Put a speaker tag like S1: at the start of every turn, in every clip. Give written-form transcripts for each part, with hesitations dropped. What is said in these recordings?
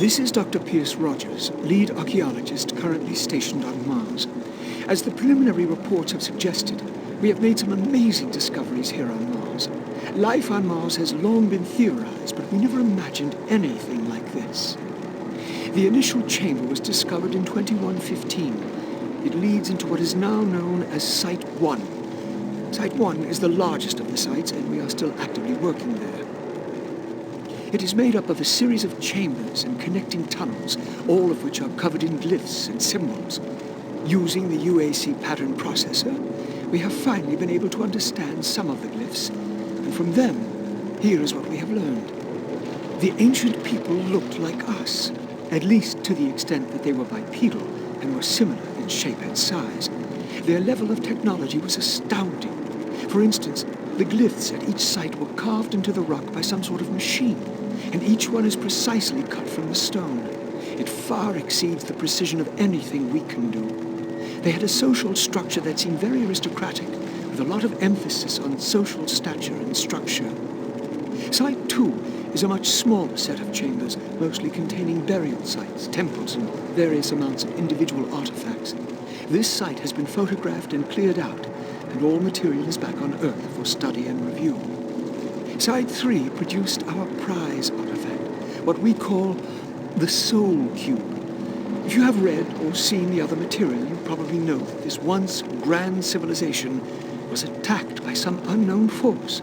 S1: This is Dr. Pierce Rogers, lead archaeologist currently stationed on Mars. As the preliminary reports have suggested, we have made some amazing discoveries here on Mars. Life on Mars has long been theorized, but we never imagined anything like this. The initial chamber was discovered in 2115. It leads into what is now known as Site 1. Site 1 is the largest of the sites, and we are still actively working there. It is made up of a series of chambers and connecting tunnels, all of which are covered in glyphs and symbols. Using the UAC pattern processor, we have finally been able to understand some of the glyphs, and from them, here is what we have learned. The ancient people looked like us, at least to the extent that they were bipedal and were similar in shape and size. Their level of technology was astounding. For instance, the glyphs at each site were carved into the rock by some sort of machine, and each one is precisely cut from the stone. It far exceeds the precision of anything we can do. They had a social structure that seemed very aristocratic, with a lot of emphasis on social stature and structure. Site 2 is a much smaller set of chambers, mostly containing burial sites, temples, and various amounts of individual artifacts. This site has been photographed and cleared out, and all material is back on Earth for study and review. Site 3 produced our prize artifact, what we call the Soul Cube. If you have read or seen the other material, you probably know that this once grand civilization was attacked by some unknown force,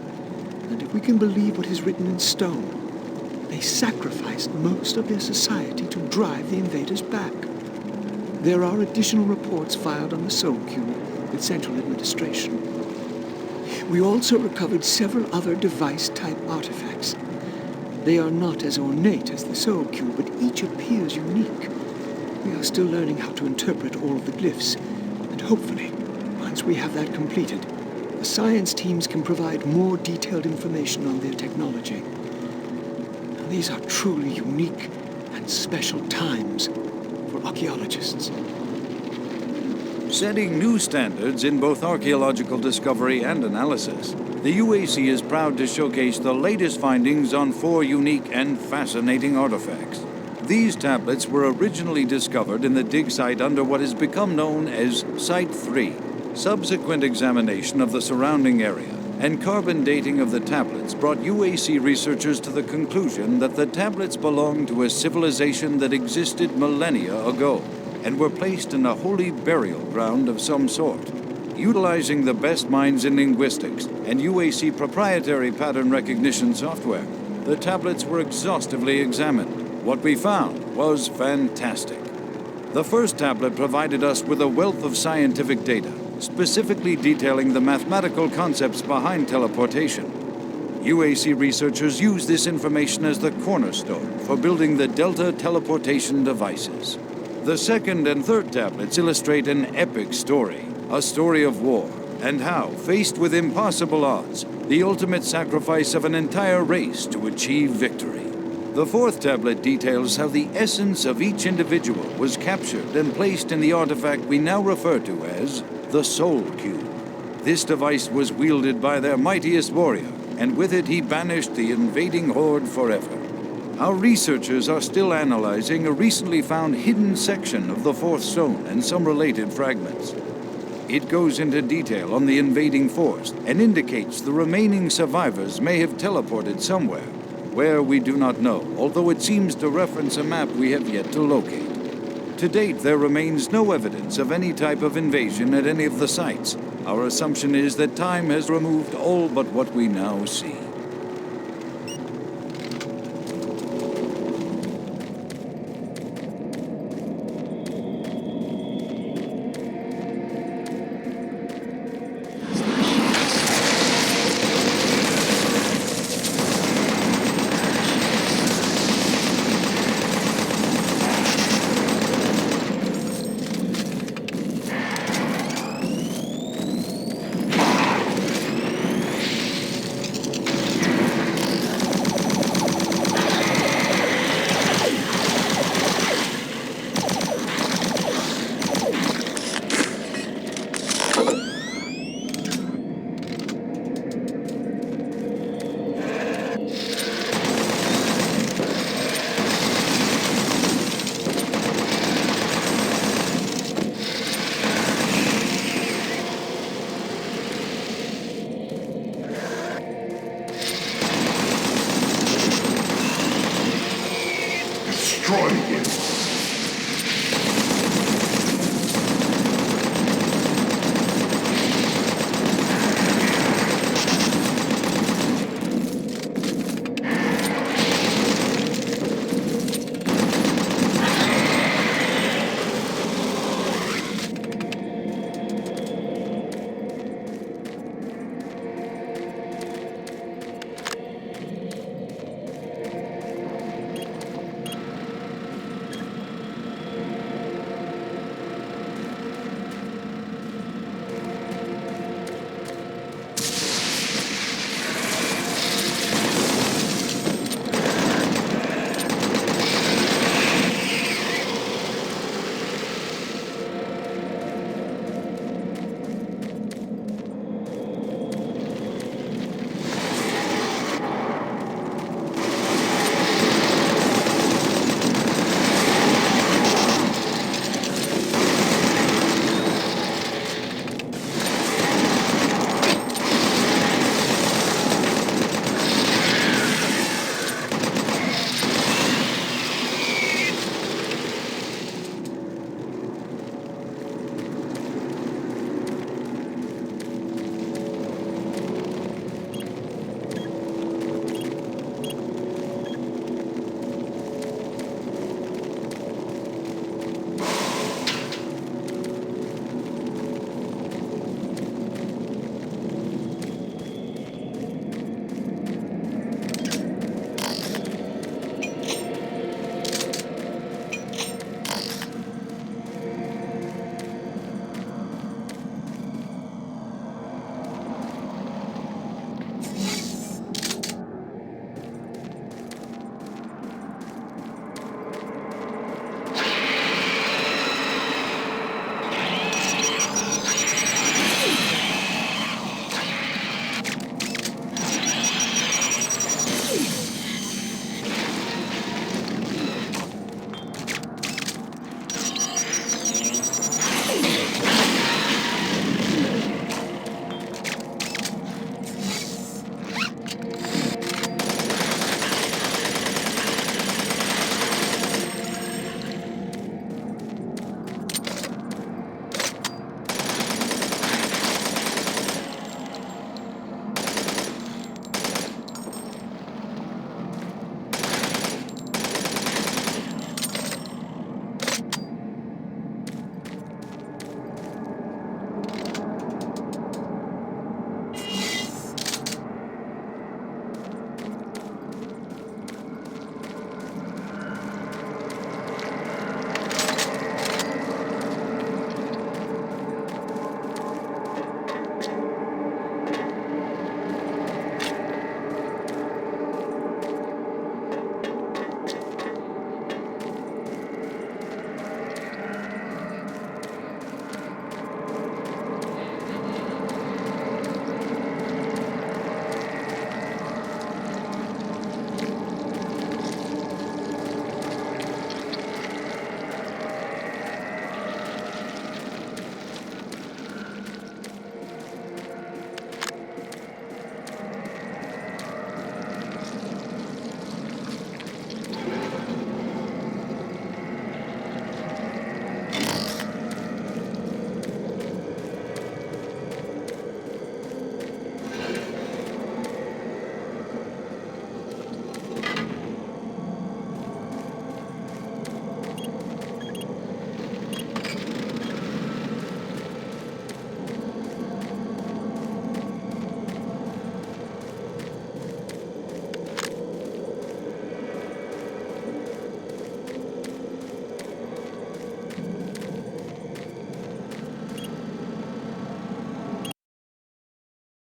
S1: and if we can believe what is written in stone, they sacrificed most of their society to drive the invaders back. There are additional reports filed on the Soul Cube with Central Administration. We also recovered several other device-type artifacts. They are not as ornate as the Soul Cube, but each appears unique. We are still learning how to interpret all of the glyphs, and hopefully, once we have that completed, the science teams can provide more detailed information on their technology. These are truly unique and special times for archaeologists.
S2: Setting new standards in both archaeological discovery and analysis, the UAC is proud to showcase the latest findings on 4 unique and fascinating artifacts. These tablets were originally discovered in the dig site under what has become known as Site 3. Subsequent examination of the surrounding area and carbon dating of the tablets brought UAC researchers to the conclusion that the tablets belonged to a civilization that existed millennia ago and were placed in a holy burial ground of some sort. Utilizing the best minds in linguistics and UAC proprietary pattern recognition software, the tablets were exhaustively examined. What we found was fantastic. The first tablet provided us with a wealth of scientific data, specifically detailing the mathematical concepts behind teleportation. UAC researchers use this information as the cornerstone for building the Delta teleportation devices. The second and third tablets illustrate an epic story, a story of war, and how, faced with impossible odds, the ultimate sacrifice of an entire race to achieve victory. The fourth tablet details how the essence of each individual was captured and placed in the artifact we now refer to as the Soul Cube. This device was wielded by their mightiest warrior, and with it he banished the invading horde forever. Our researchers are still analyzing a recently found hidden section of the fourth stone and some related fragments. It goes into detail on the invading force and indicates the remaining survivors may have teleported somewhere, where we do not know, although it seems to reference a map we have yet to locate. To date, there remains no evidence of any type of invasion at any of the sites. Our assumption is that time has removed all but what we now see.
S3: destroying him.